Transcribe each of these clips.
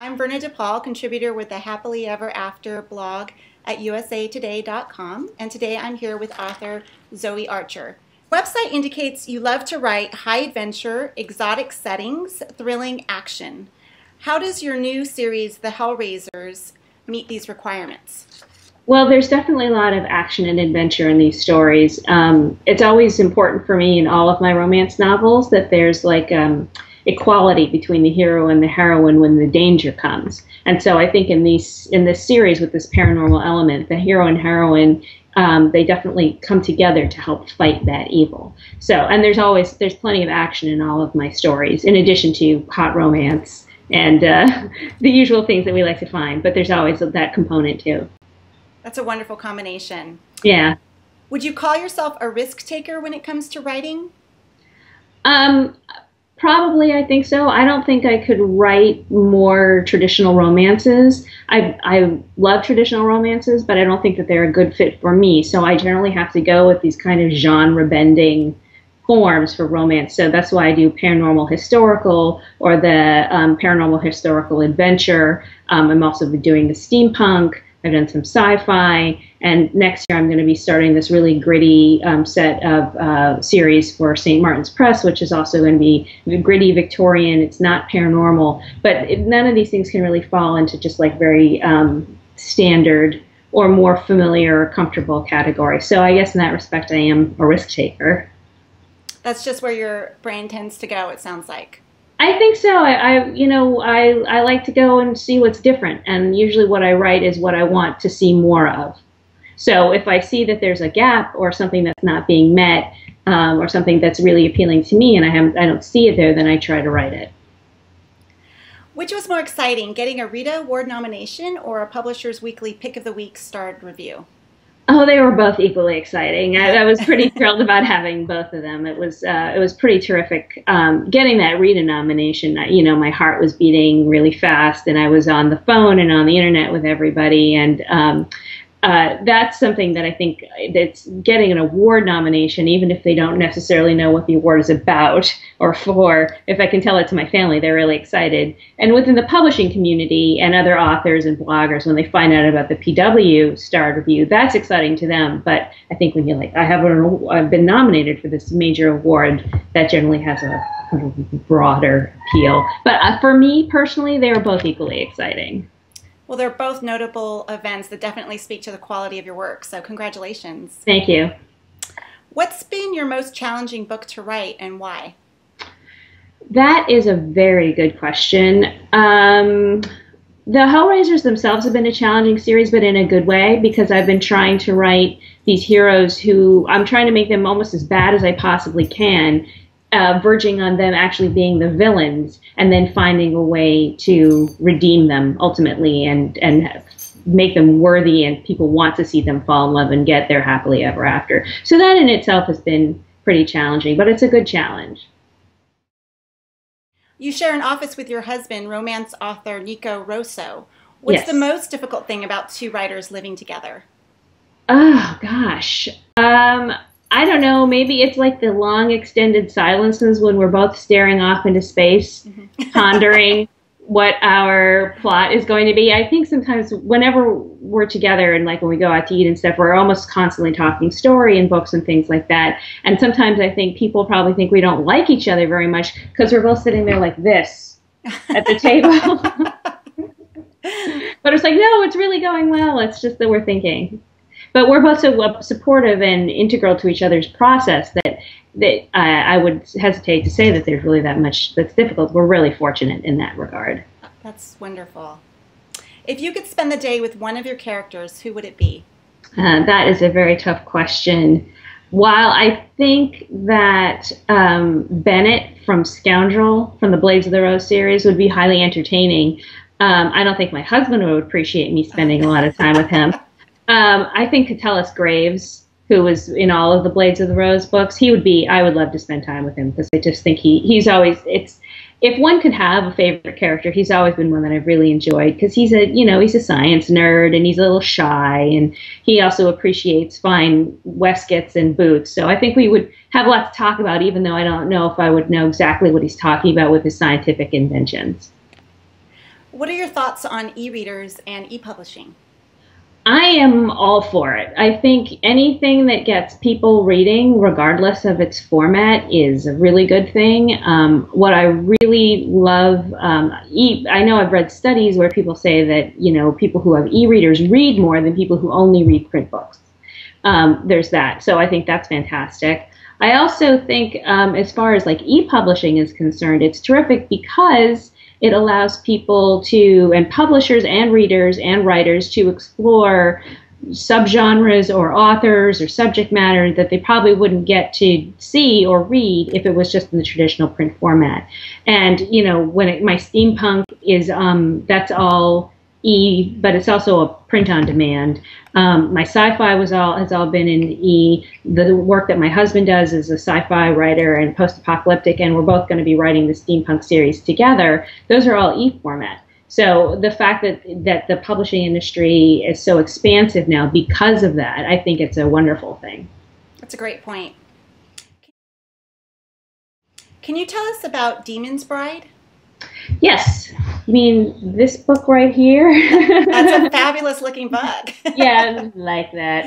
I'm Verna DePaul, contributor with the Happily Ever After blog at usatoday.com, and today I'm here with author Zoe Archer. Website indicates you love to write high adventure, exotic settings, thrilling action. How does your new series, The Hellraisers, meet these requirements? Well, there's definitely a lot of action and adventure in these stories. It's always important for me in all of my romance novels that there's like equality between the hero and the heroine when the danger comes. And so I think in this series with this paranormal element, the hero and heroine, they definitely come together to help fight that evil. So, and there's plenty of action in all of my stories, in addition to hot romance and the usual things that we like to find. But there's always that component too. That's a wonderful combination. Yeah. Would you call yourself a risk taker when it comes to writing? Probably, I think so. I don't think I could write more traditional romances. I love traditional romances, but I don't think that they're a good fit for me. So I generally have to go with these kind of genre-bending forms for romance. So that's why I do paranormal historical or the paranormal historical adventure. I'm also doing the steampunk. I've done some sci-fi, and next year I'm going to be starting this really gritty set of series for St. Martin's Press, which is also going to be gritty Victorian. It's not paranormal, but none of these things can really fall into just like very standard or more familiar or comfortable category. So I guess in that respect I am a risk taker. That's just where your brain tends to go, it sounds like. I think so. I like to go and see what's different, and usually what I write is what I want to see more of. So if I see that there's a gap or something that's not being met, or something that's really appealing to me, and I don't see it there, then I try to write it. Which was more exciting, getting a Rita Award nomination or a Publisher's Weekly Pick of the Week starred review? Oh, they were both equally exciting. I was pretty thrilled about having both of them. It was pretty terrific. Getting that Rita nomination, my heart was beating really fast, and I was on the phone and on the internet with everybody, and that's something that I think that's getting an award nomination, even if they don't necessarily know what the award is about or for. If I can tell it to my family, they're really excited. And within the publishing community and other authors and bloggers, when they find out about the PW starred review, that's exciting to them. But I think when you're like, I've been nominated for this major award, that generally has a broader appeal. But for me personally, they were both equally exciting. Well, they're both notable events that definitely speak to the quality of your work, so congratulations. Thank you. What's been your most challenging book to write, and why? That is a very good question. The Hellraisers themselves have been a challenging series, but in a good way, because I've been trying to write these heroes who I'm trying to make them almost as bad as I possibly can, verging on them actually being the villains, and then finding a way to redeem them ultimately and make them worthy, and people want to see them fall in love and get their happily ever after. So that in itself has been pretty challenging, but it's a good challenge. You share an office with your husband, romance author Nico Rosso. What's Yes. the most difficult thing about two writers living together? Oh, gosh. I don't know, maybe it's like the long extended silences when we're both staring off into space, pondering what our plot is going to be. I think sometimes whenever we're together and like when we go out to eat and stuff, we're almost constantly talking story and books and things like that. And sometimes I think people probably think we don't like each other very much because we're both sitting there like this at the table. But it's like, no, it's really going well. It's just that we're thinking. But we're both so supportive and integral to each other's process that I would hesitate to say that there's really that much that's difficult. We're really fortunate in that regard. That's wonderful. If you could spend the day with one of your characters, who would it be? That is a very tough question. While I think that Bennett from Scoundrel, from the Blades of the Rose series, would be highly entertaining, I don't think my husband would appreciate me spending a lot of time with him. I think Catullus Graves, who was in all of the Blades of the Rose books, I would love to spend time with him, because I just think he's always, if one could have a favorite character, he's always been one that I've really enjoyed, because he's a science nerd, and he's a little shy, and he also appreciates fine waistcoats and boots. So I think we would have a lot to talk about, even though I don't know if I would know exactly what he's talking about with his scientific inventions. What are your thoughts on e-readers and e-publishing? I am all for it. I think anything that gets people reading, regardless of its format, is a really good thing. What I really love, I know I've read studies where people say that, people who have e-readers read more than people who only read print books. There's that. So I think that's fantastic. I also think, as far as like e-publishing is concerned, it's terrific because it allows people to, and publishers and readers and writers, to explore subgenres or authors or subject matter that they probably wouldn't get to see or read if it was just in the traditional print format. And, my steampunk is, that's all E, but it's also a print on demand. My sci-fi has all been in E. The work that my husband does is a sci-fi writer and post-apocalyptic, and we're both going to be writing the steampunk series together. Those are all E format. So the fact that the publishing industry is so expansive now because of that, I think it's a wonderful thing. That's a great point. Can you tell us about Demon's Bride? Yes. I mean, this book right here. That's a fabulous looking book. Yeah, I like that.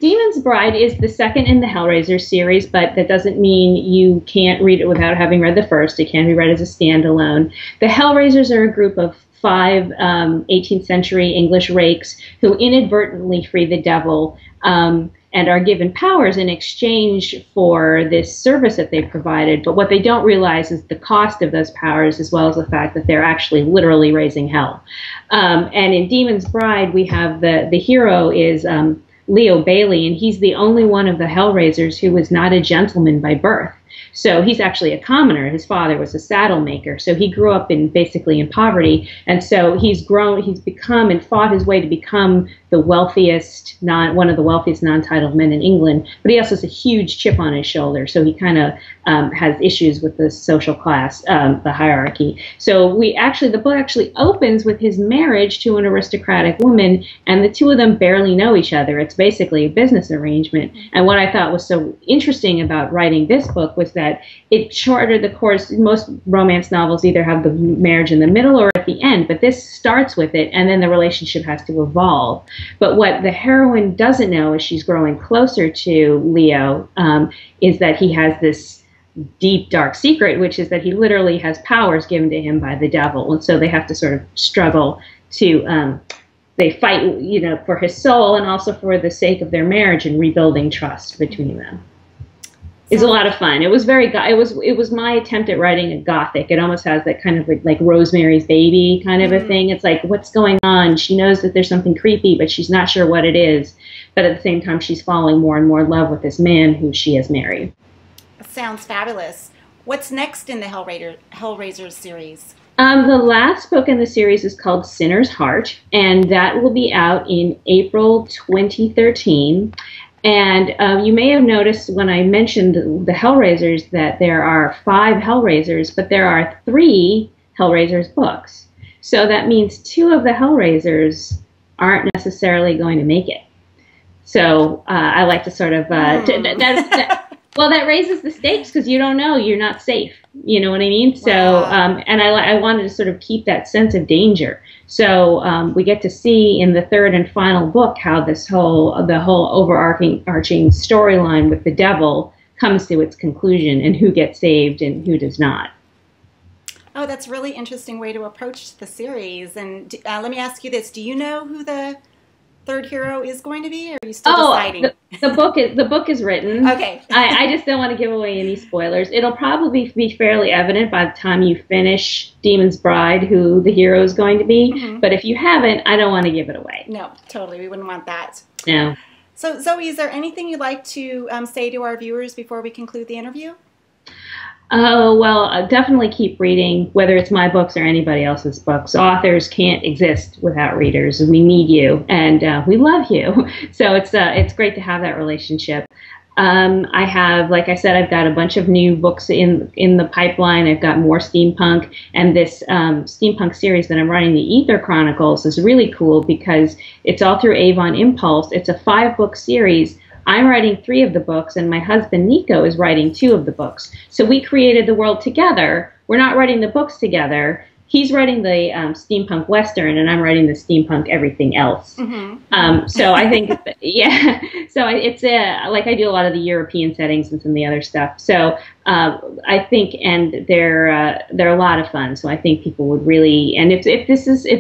Demon's Bride is the second in the Hellraiser series, but that doesn't mean you can't read it without having read the first. It can be read as a standalone. The Hellraisers are a group of 5 18th century English rakes who inadvertently free the devil and are given powers in exchange for this service that they provided. But what they don't realize is the cost of those powers, as well as the fact that they're actually literally raising hell. And in Demon's Bride, we have the hero is Leo Bailey, and he's the only one of the Hellraisers who was not a gentleman by birth. So he's actually a commoner. His father was a saddle maker. So he grew up basically in poverty. And so he's become and fought his way to become the wealthiest, one of the wealthiest non-titled men in England. But he also has a huge chip on his shoulder. So he kind of has issues with the social class, the hierarchy. So the book actually opens with his marriage to an aristocratic woman, and the two of them barely know each other. It's basically a business arrangement. And what I thought was so interesting about writing this book was that it charted the course. Most romance novels either have the marriage in the middle or at the end, but this starts with it, and then the relationship has to evolve. But what the heroine doesn't know as she's growing closer to Leo is that he has this deep, dark secret, which is that he literally has powers given to him by the devil. And so they have to sort of struggle to, they fight, for his soul and also for the sake of their marriage and rebuilding trust between them. It's a lot of fun. It was it was my attempt at writing a gothic. It almost has that kind of like Rosemary's Baby kind of a thing. It's like, what's going on? She knows that there's something creepy, but she's not sure what it is. But at the same time, she's falling more and more in love with this man who she has married. Sounds fabulous. What's next in the Hellraiser series? The last book in the series is called Sinner's Heart, and that will be out in April 2013. And you may have noticed when I mentioned the Hellraisers that there are 5 Hellraisers, but there are 3 Hellraisers books. So that means 2 of the Hellraisers aren't necessarily going to make it. So I like to sort of, well, that raises the stakes because you don't know, you're not safe. You know what I mean? So, and I wanted to sort of keep that sense of danger. So we get to see in the 3rd and final book how the whole overarching storyline with the devil comes to its conclusion and who gets saved and who does not. Oh, that's a really interesting way to approach the series. And let me ask you this: do you know who the 3rd hero is going to be, or are you still deciding? The book is written. Okay. I just don't want to give away any spoilers. It'll probably be fairly evident by the time you finish Demon's Bride who the hero is going to be. Mm-hmm. But if you haven't, I don't want to give it away. No, totally. We wouldn't want that. No. So, Zoe, is there anything you'd like to say to our viewers before we conclude the interview? Oh, well, definitely keep reading, whether it's my books or anybody else's books. Authors can't exist without readers. We need you, and we love you. So it's great to have that relationship. I have, like I said, I've got a bunch of new books in the pipeline. I've got more steampunk, and this steampunk series that I'm writing, the Ether Chronicles, is really cool because it's all through Avon Impulse. It's a 5-book series. I'm writing 3 of the books, and my husband, Nico, is writing 2 of the books. So we created the world together. We're not writing the books together. he's writing the steampunk western, and I'm writing the steampunk everything else. So I think, yeah. So it's like I do a lot of the European settings and some of the other stuff. So I think, and they're a lot of fun. So I think people would really, and if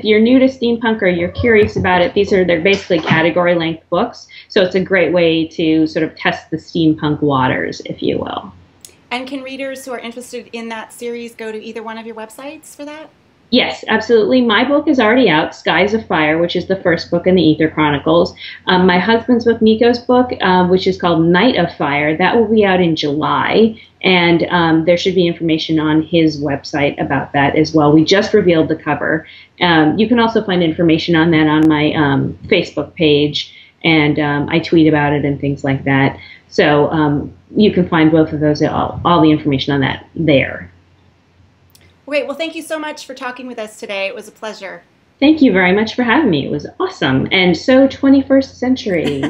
you're new to steampunk or you're curious about it, they're basically category length books. So it's a great way to sort of test the steampunk waters, if you will. And can readers who are interested in that series go to either one of your websites for that? Yes, absolutely. My book is already out, Skies of Fire, which is the first book in the Ether Chronicles. My husband's book, Nico's book, which is called Night of Fire, that will be out in July. And there should be information on his website about that as well. We just revealed the cover. You can also find information on that on my Facebook page, and I tweet about it and things like that. So you can find both of those, all the information on that there. Great. Well, thank you so much for talking with us today. It was a pleasure. Thank you very much for having me. It was awesome and so 21st century.